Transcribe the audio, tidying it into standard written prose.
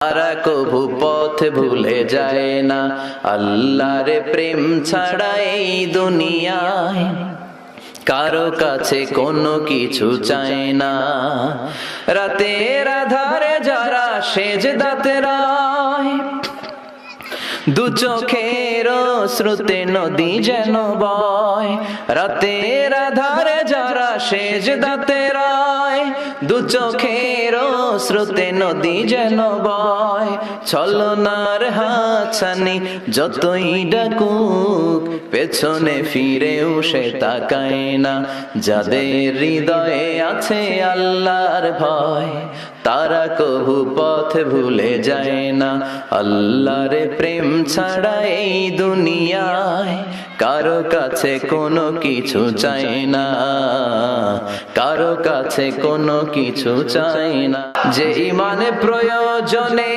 তারা কভু পথ ভুলে যায় না, আল্লাহর প্রেম ছাড়া এই দুনিয়ায় কারো কাছে কোনো কিছু চায় না। রাতের আধারে যারা সেজদাতে রয়, দু চোখের শ্রুতে নদী যেন বয়। রাতের আধারে যারা সেজদাতে রয়, দু চোখের শ্রুতে নদী যেন বয়। ছলনার হাতছানি যতই ডাকুক, পেছনে ফিরেও সে তাকায় না। যাদের হৃদয়ে আছে আল্লাহর ভয়, তারা কভু পথ ভুলে যায় না। আল্লাহর প্রেম ছাড়া এই দুনিয়ায় কারো কাছে কোনো কিছু চায় না, কারো কাছে কোনো কিছু চায় না। যে ইমানে প্রয়োজনে